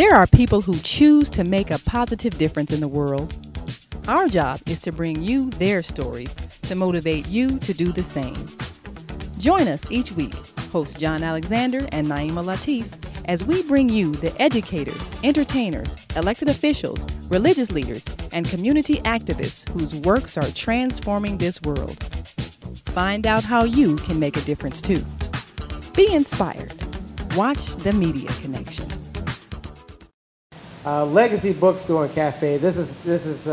There are people who choose to make a positive difference in the world. Our job is to bring you their stories to motivate you to do the same. Join us each week, host John Alexander and Naimah Latif, as we bring you the educators, entertainers, elected officials, religious leaders, and community activists whose works are transforming this world. Find out how you can make a difference too. Be inspired. Watch The Media Connection. Legacy Bookstore and Cafe. This is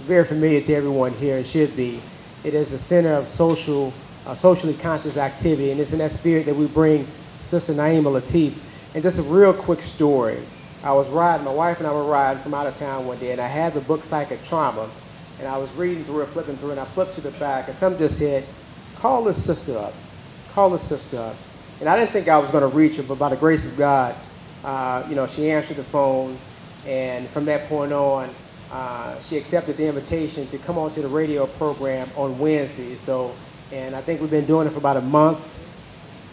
very familiar to everyone here. It should be. It is a center of socially conscious activity, and it's in that spirit that we bring Sister Naimah Latif. And just a real quick story. I was riding, my wife and I were riding from out of town one day, and I had the book Psychic Trauma, and I was reading through it, flipping through it, and I flipped to the back, and something just said, call this sister up. Call this sister up. And I didn't think I was going to reach her, but by the grace of God, she answered the phone, and from that point on, she accepted the invitation to come on to the radio program on Wednesdays. And I think we've been doing it for about a month.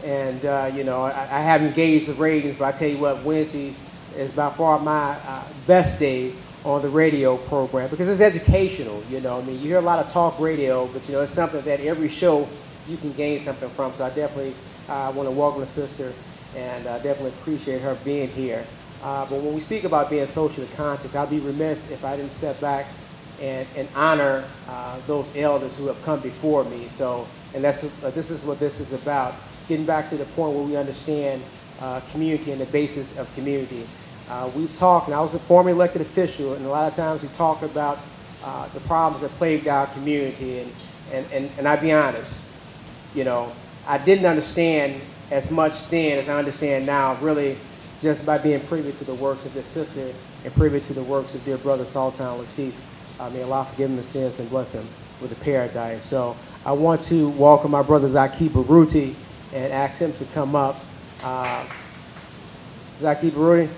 And, I haven't gauged the ratings, but I tell you what, Wednesdays is by far my best day on the radio program because it's educational, you hear a lot of talk radio, but, it's something that every show you can gain something from. So I definitely want to welcome the sister and definitely appreciate her being here. But when we speak about being socially conscious, I'd be remiss if I didn't step back and honor those elders who have come before me. And this is what this is about. Getting back to the point where we understand community and the basis of community. We've talked, and I was a former elected official, and a lot of times we talk about the problems that plagued our community. And I'll be honest, I didn't understand as much then as I understand now, really just by being privy to the works of this sister and privy to the works of dear brother Sultan Latif. May Allah forgive him his sins and bless him with a paradise. So I want to welcome my brother Zaki Baruti and ask him to come up. Zaki Baruti.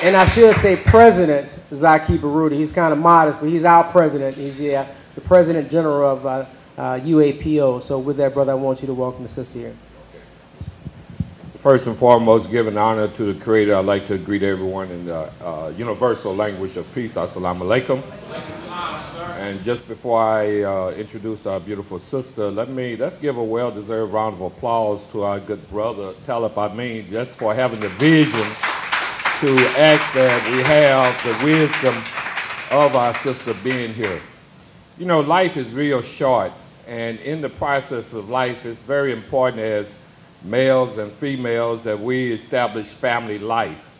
And I should say President Zaki Baruti. He's kind of modest, but he's our president. He's the President General of UAPO. So with that, brother, I want you to welcome the sister here. First and foremost, giving honor to the Creator, I'd like to greet everyone in the universal language of peace. Assalamu alaikum. And just before I introduce our beautiful sister, let's give a well-deserved round of applause to our good brother, Talib Amin, just for having the vision to ask that we have the wisdom of our sister being here. Life is real short, and in the process of life, it's very important as males and females that we establish family life.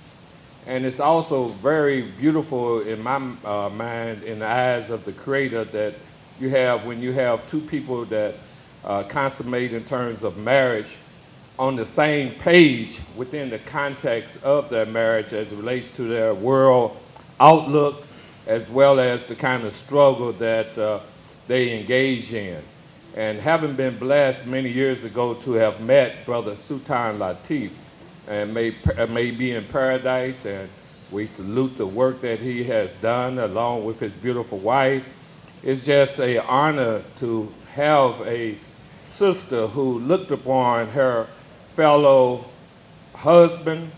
And it's also very beautiful in my mind, in the eyes of the Creator, that when you have two people that consummate in terms of marriage on the same page within the context of their marriage as it relates to their world outlook, as well as the kind of struggle that they engage in. And having been blessed many years ago to have met Brother Sultan Latif, and may be in paradise, and we salute the work that he has done along with his beautiful wife. It's just an honor to have a sister who looked upon her fellow husband,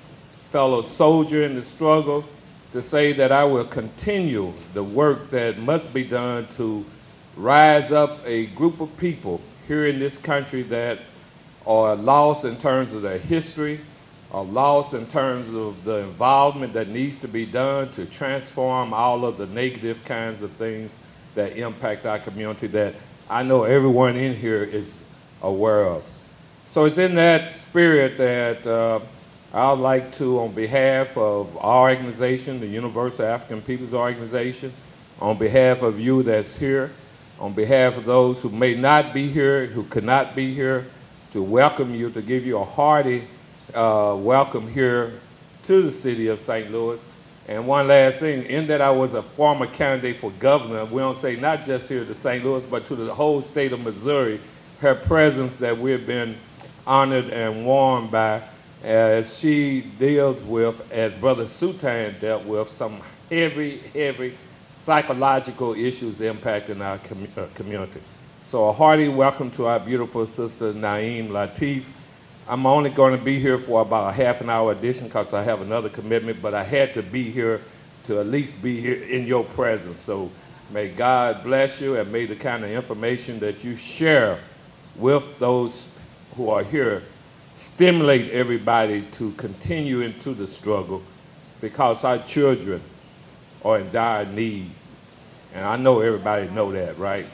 fellow soldier in the struggle, to say that I will continue the work that must be done to rise up a group of people here in this country that are lost in terms of their history, are lost in terms of the involvement that needs to be done to transform all of the negative kinds of things that impact our community that I know everyone in here is aware of. So it's in that spirit that I'd like to, on behalf of our organization, the Universal African Peoples Organization, on behalf of you that's here, on behalf of those who may not be here, who could not be here, to welcome you, to give you a hearty welcome here to the city of St. Louis. And one last thing, in that I was a former candidate for governor, we don't say not just here to St. Louis, but to the whole state of Missouri, her presence that we've been honored and warmed by as she deals with, as Brother Sultan dealt with, some heavy psychological issues impacting our community. So a hearty welcome to our beautiful sister, Naimah Latif. I'm only going to be here for about a half an hour edition because I have another commitment, but I had to be here to at least be here in your presence. So may God bless you, and may the kind of information that you share with those who are here stimulate everybody to continue into the struggle, because our children are in dire need. And I know everybody know that, right?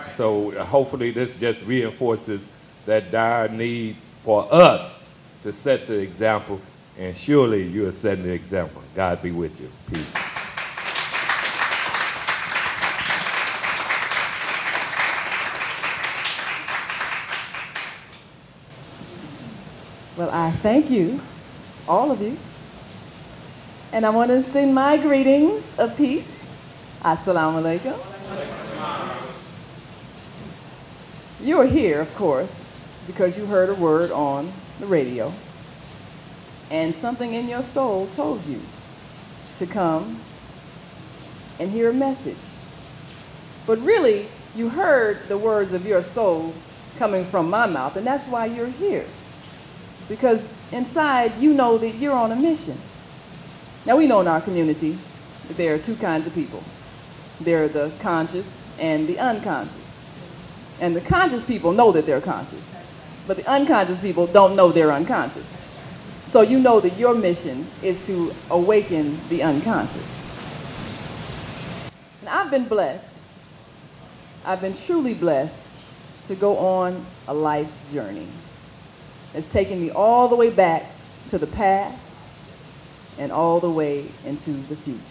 So hopefully this just reinforces that dire need for us to set the example, and surely you are setting the example. God be with you. Peace. Well, I thank you, all of you. And I want to send my greetings of peace. Assalamu alaikum. You are here, of course, because you heard a word on the radio, and something in your soul told you to come and hear a message. But really, you heard the words of your soul coming from my mouth, and that's why you're here. Because inside, you know that you're on a mission. Now, we know in our community that there are two kinds of people. There are the conscious and the unconscious. And the conscious people know that they're conscious, but the unconscious people don't know they're unconscious. So you know that your mission is to awaken the unconscious. And I've been blessed. I've been truly blessed to go on a life's journey. It's taken me all the way back to the past and all the way into the future.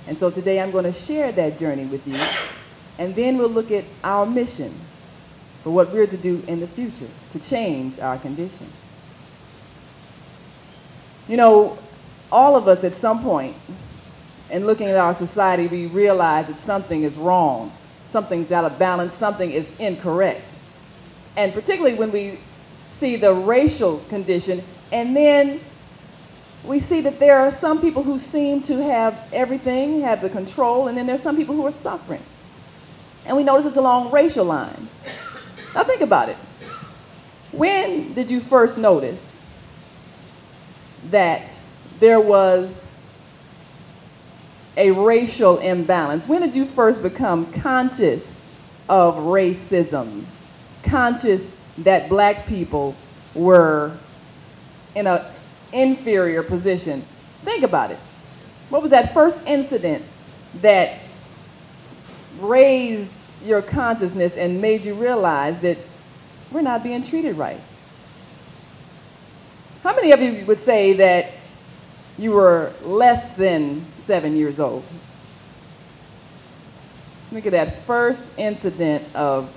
And so today I'm going to share that journey with you, and then we'll look at our mission for what we're to do in the future to change our condition. You know, all of us at some point, in looking at our society, we realize that something is wrong, something's out of balance, something is incorrect. And particularly when we see the racial condition, and then we see that there are some people who seem to have everything, have the control, and then there's some people who are suffering. And we notice it's along racial lines. Now think about it. When did you first notice that there was a racial imbalance? When did you first become conscious of racism, conscious that black people were in an inferior position? Think about it. What was that first incident that raised your consciousness and made you realize that we're not being treated right? How many of you would say that you were less than 7 years old? Think of that first incident of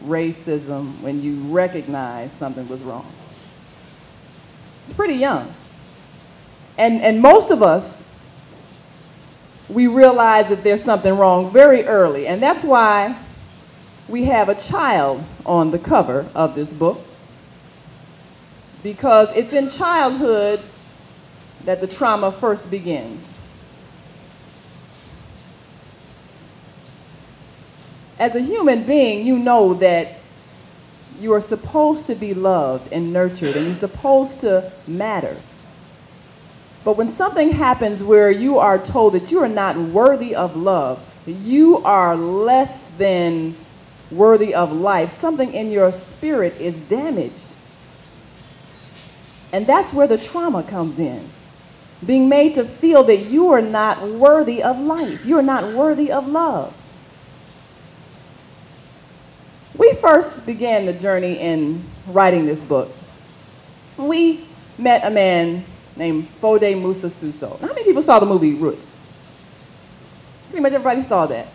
racism when you recognized something was wrong. It's pretty young. And most of us, we realize that there's something wrong very early. And that's why we have a child on the cover of this book, because it's in childhood that the trauma first begins. As a human being, you know that you are supposed to be loved and nurtured, and you're supposed to matter. But when something happens where you are told that you are not worthy of love, you are less than worthy of life, something in your spirit is damaged. And that's where the trauma comes in. Being made to feel that you are not worthy of life, you are not worthy of love. We first began the journey in writing this book. We met a man named Fode Musa Suso. How many people saw the movie Roots? Pretty much everybody saw that.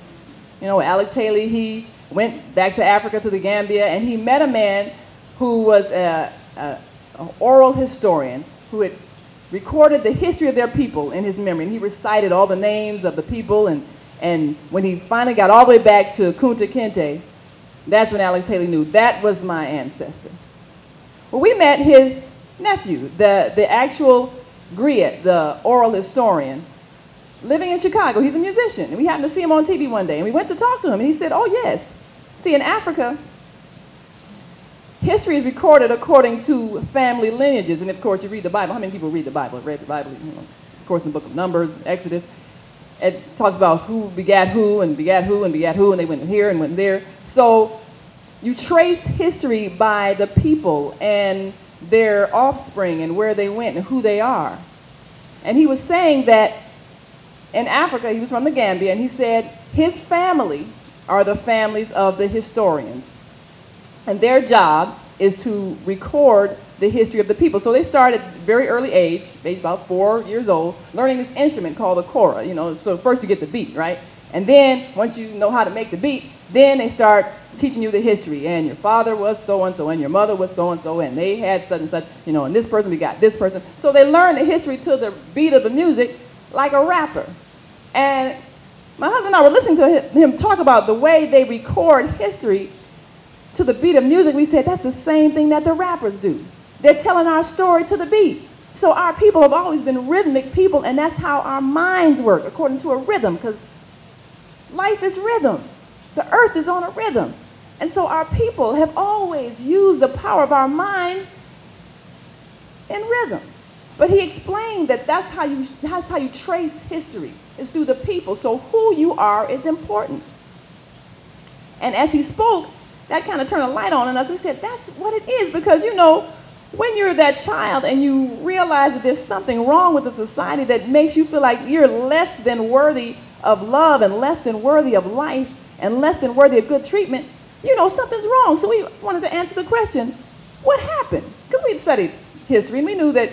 You know, Alex Haley, he went back to Africa, to the Gambia, and he met a man who was an oral historian who had recorded the history of their people in his memory. And he recited all the names of the people, and when he finally got all the way back to Kunta Kinte, that's when Alex Haley knew that was my ancestor. Well, we met his nephew, the actual griot, the oral historian, living in Chicago. He's a musician, and we happened to see him on TV one day, and we went to talk to him, and he said, oh yes. See, in Africa, history is recorded according to family lineages. And of course, you read the Bible. How many people read the Bible? Read the Bible, you know, of course, in the book of Numbers, Exodus. It talks about who begat who and begat who and begat who, and they went here and went there. So you trace history by the people and their offspring and where they went and who they are. And he was saying that in Africa, he was from the Gambia, and he said his family are the families of the historians. And their job is to record the history of the people. So they start at a very early age about 4 years old, learning this instrument called the kora. You know, so first you get the beat, right? And then once you know how to make the beat, then they start teaching you the history. And your father was so-and-so, and your mother was so-and-so, and they had such and such, you know, and this person begot this person. So they learn the history to the beat of the music like a rapper. And my husband and I were listening to him talk about the way they record history to the beat of music. We said, that's the same thing that the rappers do. They're telling our story to the beat. So our people have always been rhythmic people, and that's how our minds work, according to a rhythm, because life is rhythm. The earth is on a rhythm. And so our people have always used the power of our minds in rhythm. But he explained that that's how you trace history, is through the people. So who you are is important. And as he spoke, that kind of turned a light on in us. We said, that's what it is. Because, you know, when you're that child and you realize that there's something wrong with the society that makes you feel like you're less than worthy of love and less than worthy of life and less than worthy of good treatment, you know, something's wrong. So we wanted to answer the question, what happened? Because we'd studied history and we knew that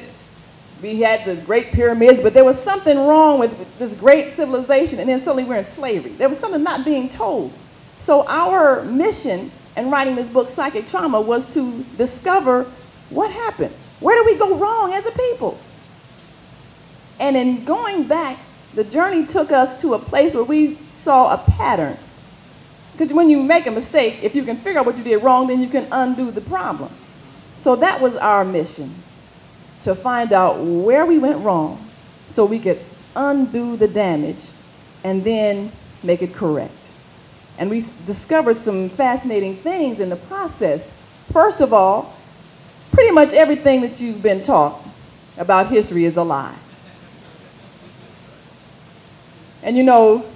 we had the great pyramids, but there was something wrong with this great civilization, and then suddenly we're in slavery. There was something not being told. So our mission in writing this book, Psychic Trauma, was to discover what happened. Where did we go wrong as a people? And in going back, the journey took us to a place where we saw a pattern. Because when you make a mistake, if you can figure out what you did wrong, then you can undo the problem. So that was our mission, to find out where we went wrong so we could undo the damage and then make it correct. And we discovered some fascinating things in the process. First of all, pretty much everything that you've been taught about history is a lie. And you know,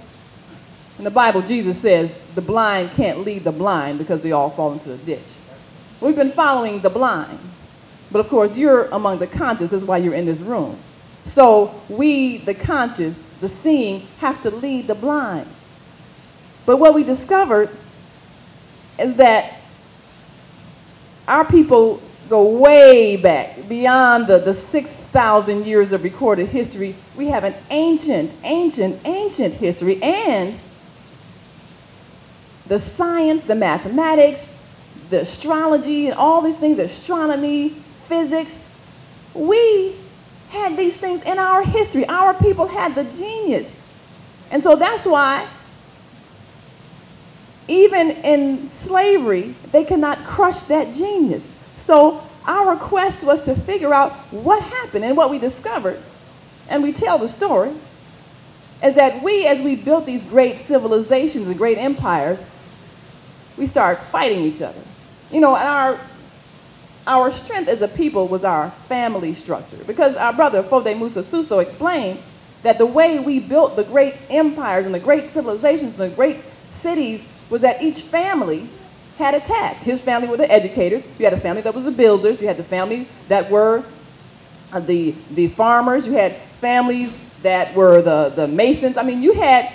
in the Bible, Jesus says the blind can't lead the blind because they all fall into a ditch. We've been following the blind. But of course, you're among the conscious. That's why you're in this room. So we, the conscious, the seeing, have to lead the blind. But what we discovered is that our people go way back, beyond the 6,000 years of recorded history. We have an ancient history, and the science, the mathematics, the astrology, and all these things, astronomy, physics. We had these things in our history. Our people had the genius. And so that's why even in slavery, they could not crush that genius. So our quest was to figure out what happened. And what we discovered, and we tell the story, is that we, as we built these great civilizations and great empires, we started fighting each other. You know, and our strength as a people was our family structure. Because our brother, Fode Musa Suso, explained that the way we built the great empires and the great civilizations and the great cities was that each family had a task. His family were the educators. You had a family that was the builders. You had the family that were the farmers. You had families that were the masons. I mean, you had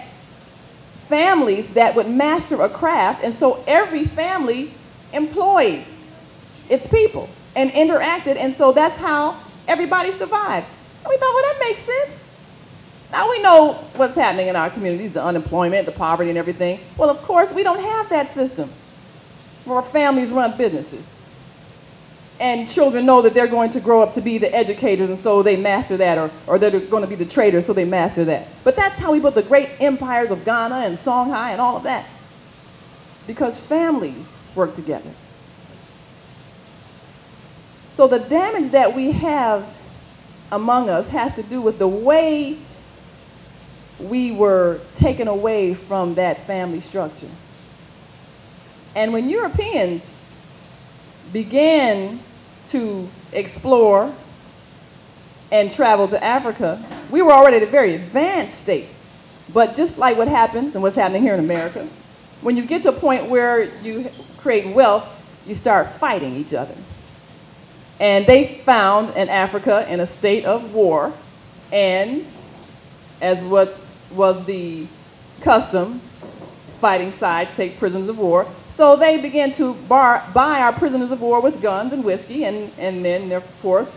families that would master a craft, and so every family employed its people and interacted, and so that's how everybody survived. And we thought, well, that makes sense. Now we know what's happening in our communities, the unemployment, the poverty, and everything. Well, of course, we don't have that system where families run businesses. And children know that they're going to grow up to be the educators, and so they master that, or they're going to be the traders, so they master that. But that's how we built the great empires of Ghana and Songhai and all of that. Because families work together. So the damage that we have among us has to do with the way we were taken away from that family structure. And when Europeans began to explore and travel to Africa, we were already at a very advanced state. But just like what happens and what's happening here in America, when you get to a point where you create wealth, you start fighting each other. And they found in Africa in a state of war, and as what was the custom, fighting sides take prisoners of war. So they began to buy our prisoners of war with guns and whiskey, and then, of course,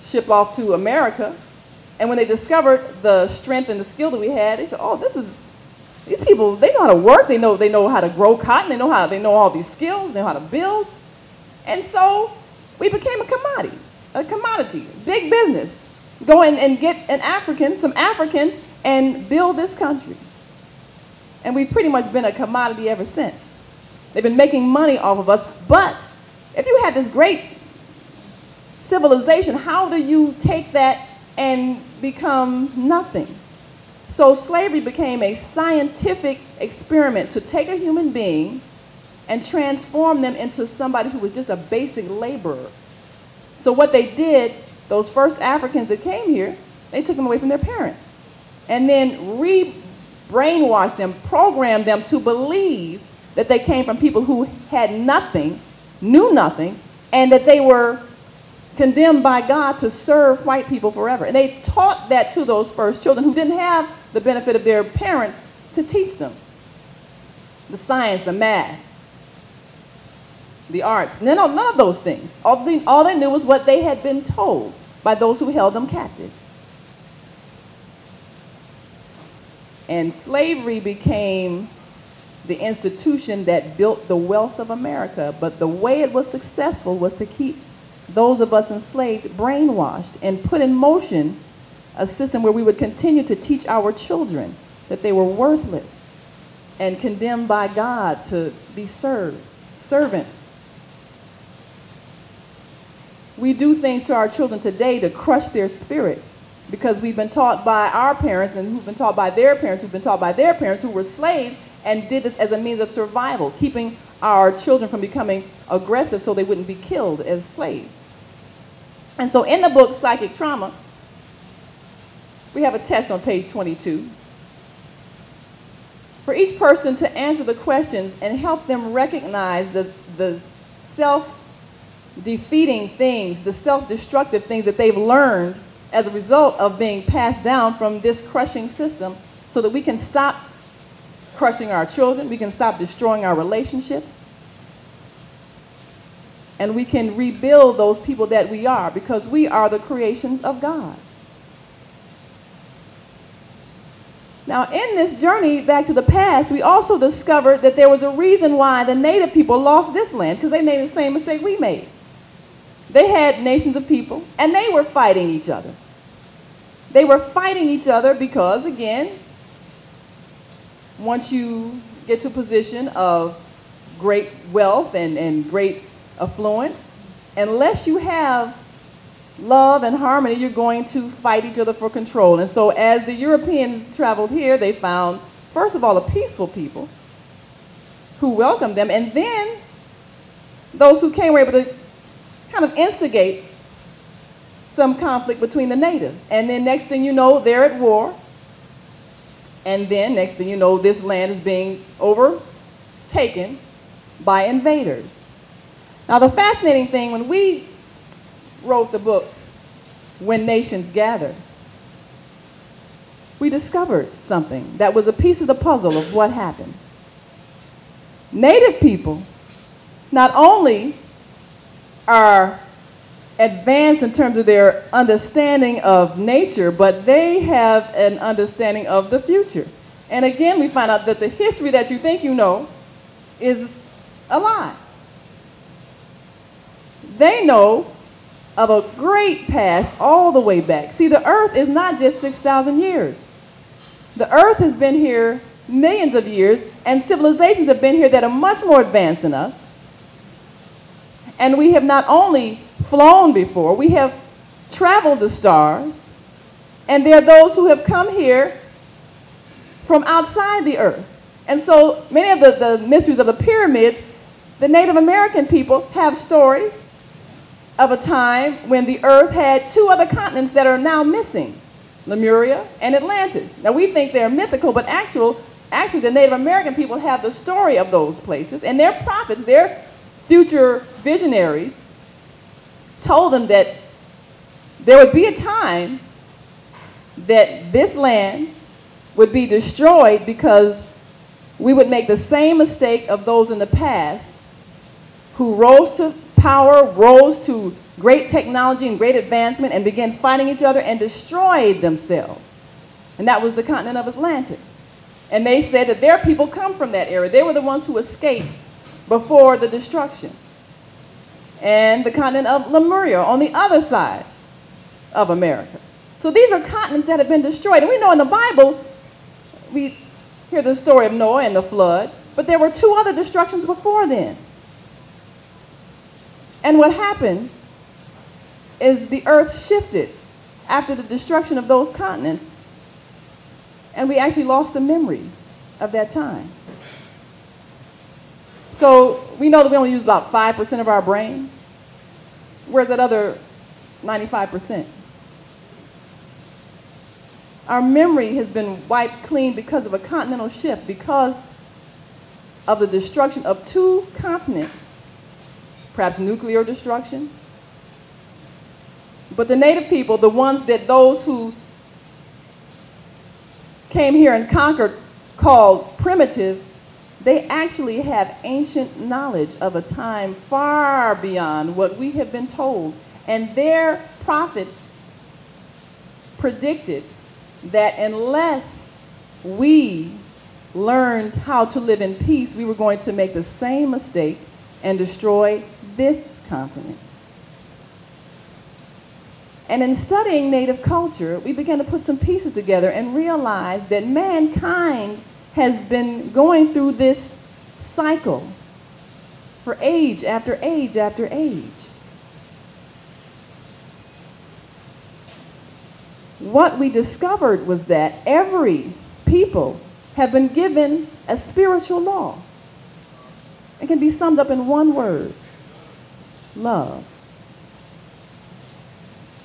ship off to America. And when they discovered the strength and the skill that we had, they said, oh, these people, they know how to work, they know how to grow cotton, they know all these skills, they know how to build. And so we became a commodity, big business. Go and get some Africans, and build this country. And we've pretty much been a commodity ever since. They've been making money off of us. But if you had this great civilization, how do you take that and become nothing? So slavery became a scientific experiment to take a human being and transform them into somebody who was just a basic laborer. So what they did, those first Africans that came here, they took them away from their parents and then brainwashed them, programmed them to believe that they came from people who had nothing, knew nothing, and that they were condemned by God to serve white people forever. And they taught that to those first children who didn't have the benefit of their parents to teach them. The science, the math, the arts, none of those things. All they knew was what they had been told by those who held them captive. And slavery became the institution that built the wealth of America. But the way it was successful was to keep those of us enslaved brainwashed and put in motion a system where we would continue to teach our children that they were worthless and condemned by God to be servants. We do things to our children today to crush their spirit because we've been taught by our parents and who've been taught by their parents who've been taught by their parents who were slaves and did this as a means of survival, keeping our children from becoming aggressive so they wouldn't be killed as slaves. And so in the book, Psychic Trauma, we have a test on page 22 for each person to answer the questions and help them recognize the self-defeating things, the self-destructive things that they've learned as a result of being passed down from this crushing system so that we can stop crushing our children, we can stop destroying our relationships, and we can rebuild those people that we are because we are the creations of God. Now, in this journey back to the past, we also discovered that there was a reason why the native people lost this land because they made the same mistake we made. They had nations of people, and they were fighting each other. They were fighting each other because, again, once you get to a position of great wealth and great affluence, unless you have love and harmony, you're going to fight each other for control. And so as the Europeans traveled here, they found, first of all, a peaceful people who welcomed them, and then those who came were able to kind of instigate some conflict between the natives. And then next thing you know, they're at war. And then next thing you know, this land is being overtaken by invaders. Now the fascinating thing, when we wrote the book, When Nations Gather, we discovered something that was a piece of the puzzle of what happened. Native people not only are advanced in terms of their understanding of nature, but they have an understanding of the future. And again, we find out that the history that you think you know is a lie. They know of a great past all the way back. See, the earth is not just 6,000 years. The earth has been here millions of years, and civilizations have been here that are much more advanced than us. And we have not only flown before, we have traveled the stars, and there are those who have come here from outside the earth. And so many of the mysteries of the pyramids The Native American people have stories of a time when the earth had two other continents that are now missing, Lemuria and Atlantis. Now we think they're mythical, but actually the Native American people have the story of those places, and their prophets, their future visionaries, told them that there would be a time that this land would be destroyed because we would make the same mistake of those in the past who rose to power, rose to great technology and great advancement, and began fighting each other and destroyed themselves. And that was the continent of Atlantis. And they said that their people come from that era. They were the ones who escaped before the destruction. And the continent of Lemuria on the other side of America. So these are continents that have been destroyed. And we know in the Bible, we hear the story of Noah and the flood, but there were two other destructions before then. And what happened is the earth shifted after the destruction of those continents, and we actually lost the memory of that time. So we know that we only use about 5% of our brain. Where's that other 95%? Our memory has been wiped clean because of a continental shift, because of the destruction of two continents, perhaps nuclear destruction. But the native people, the ones that those who came here and conquered called primitive, they actually have ancient knowledge of a time far beyond what we have been told. And their prophets predicted that unless we learned how to live in peace, we were going to make the same mistake and destroy this continent. And in studying native culture, we began to put some pieces together and realize that mankind has been going through this cycle for age after age after age. What we discovered was that every people have been given a spiritual law. It can be summed up in one word: love.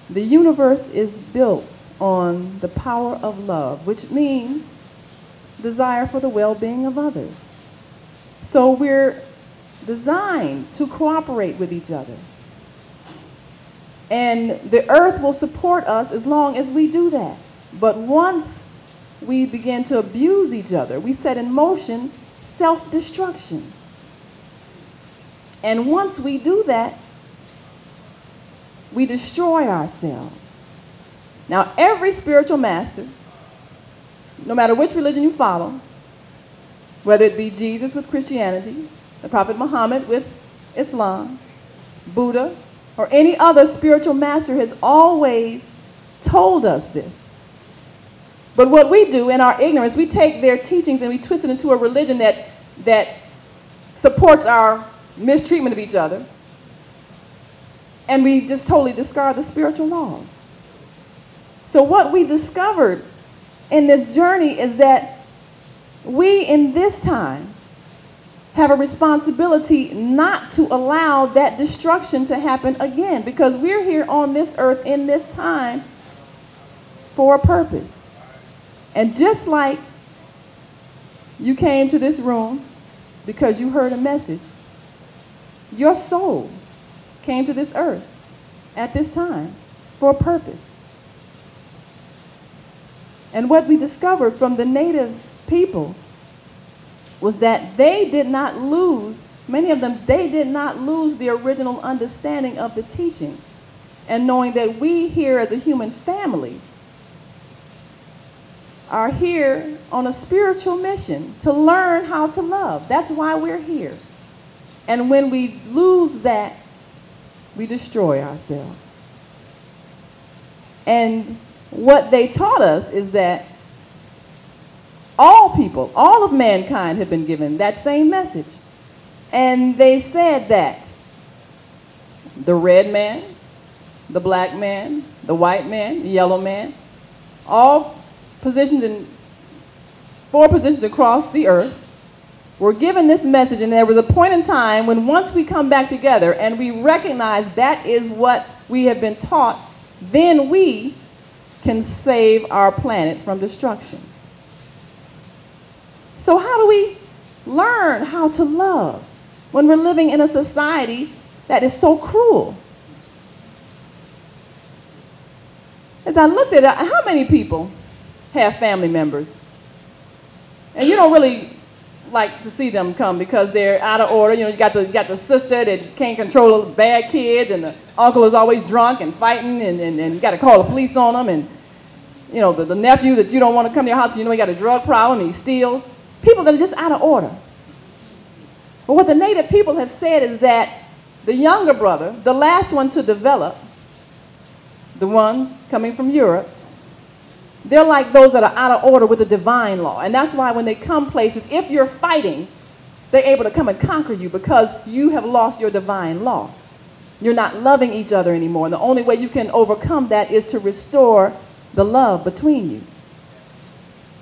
The universe is built on the power of love, which means desire for the well-being of others. So we're designed to cooperate with each other. And the earth will support us as long as we do that. But once we begin to abuse each other, we set in motion self-destruction. And once we do that, we destroy ourselves. Now, every spiritual master, no matter which religion you follow, whether it be Jesus with Christianity, the Prophet Muhammad with Islam, Buddha, or any other spiritual master, has always told us this. But what we do in our ignorance, we take their teachings and we twist it into a religion that supports our mistreatment of each other. And we just totally discard the spiritual laws. So what we discovered in this journey is that we in this time have a responsibility not to allow that destruction to happen again, because we're here on this earth in this time for a purpose. And just like you came to this room because you heard a message, your soul came to this earth at this time for a purpose. And what we discovered from the native people was that they did not lose, many of them, they did not lose the original understanding of the teachings, and knowing that we here as a human family are here on a spiritual mission to learn how to love. That's why we're here. And when we lose that, we destroy ourselves. And what they taught us is that all people, all of mankind have been given that same message. And they said that the red man, the black man, the white man, the yellow man, all positions in 4 positions across the earth, were given this message, and there was a point in time when once we come back together and we recognize that is what we have been taught, then we can save our planet from destruction. So how do we learn how to love when we're living in a society that is so cruel? As I looked at it, how many people have family members? And you don't really like to see them come because they're out of order. You know, you got the sister that can't control the bad kids, and the uncle is always drunk and fighting, and you got to call the police on them, and you know, the nephew that you don't want to come to your house, you know he got a drug problem and he steals. People that are just out of order. But what the native people have said is that the younger brother, the last one to develop, the ones coming from Europe, they're like those that are out of order with the divine law. And that's why when they come places, if you're fighting, they're able to come and conquer you because you have lost your divine law. You're not loving each other anymore. And the only way you can overcome that is to restore the love between you.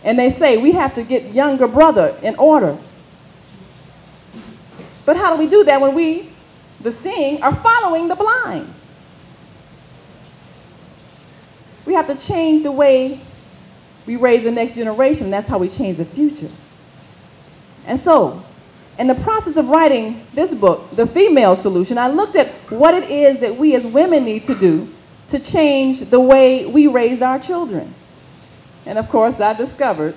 And they say we have to get younger brother in order. But how do we do that when we, the seeing, are following the blind? We have to change the way we raise the next generation. That's how we change the future. And so, in the process of writing this book, The Female Solution, I looked at what it is that we as women need to do to change the way we raise our children. And of course, I discovered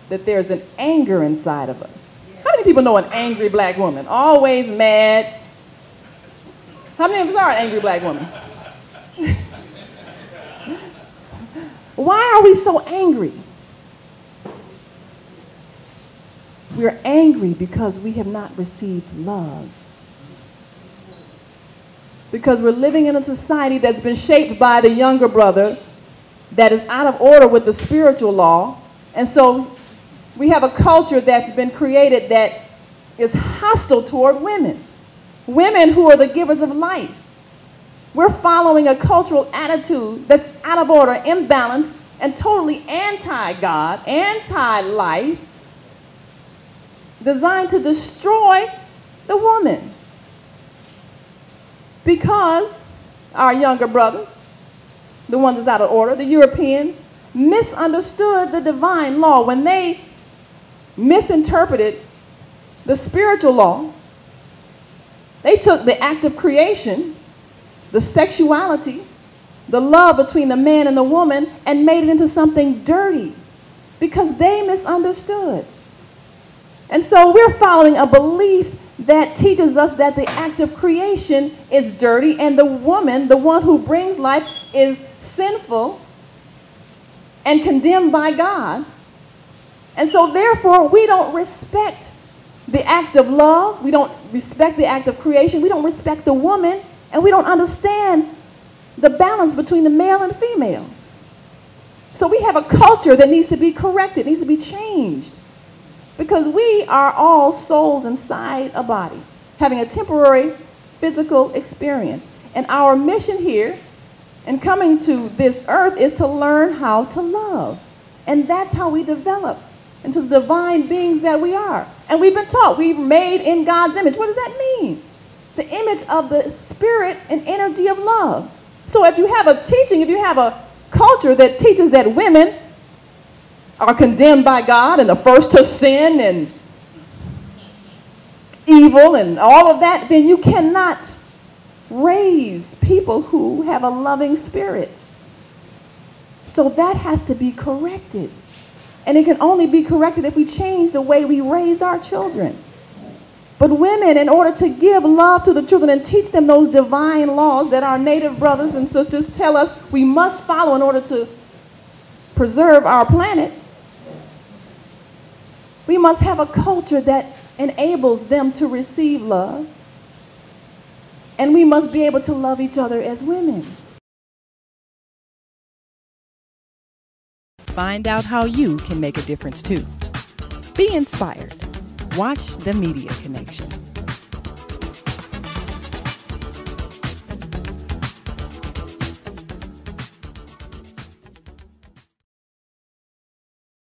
that there's an anger inside of us. How many people know an angry black woman? Always mad. How many of us are an angry black woman? Why are we so angry? We're angry because we have not received love. Because we're living in a society that's been shaped by the younger brother that is out of order with the spiritual law. And so we have a culture that's been created that is hostile toward women. Women who are the givers of life. We're following a cultural attitude that's out of order, imbalanced, and totally anti-God, anti-life, designed to destroy the woman. Because our younger brothers, the ones that's out of order, the Europeans, misunderstood the divine law when they misinterpreted the spiritual law. They took the act of creation, the sexuality, the love between the man and the woman, and made it into something dirty because they misunderstood. And so we're following a belief that teaches us that the act of creation is dirty and the woman, the one who brings life, is sinful and condemned by God. And so therefore we don't respect the act of love, we don't respect the act of creation, we don't respect the woman, and we don't understand the balance between the male and the female. So we have a culture that needs to be corrected, needs to be changed. Because we are all souls inside a body, having a temporary physical experience. And our mission here in coming to this earth is to learn how to love. And that's how we develop into the divine beings that we are. And we've been taught we're made in God's image. What does that mean? The image of the spirit and energy of love. So if you have a teaching, if you have a culture that teaches that women are condemned by God and the first to sin and evil and all of that, then you cannot raise people who have a loving spirit. So that has to be corrected. And it can only be corrected if we change the way we raise our children. But women, in order to give love to the children and teach them those divine laws that our native brothers and sisters tell us we must follow in order to preserve our planet, we must have a culture that enables them to receive love. And we must be able to love each other as women. Find out how you can make a difference too. Be inspired. Watch The Media Connection.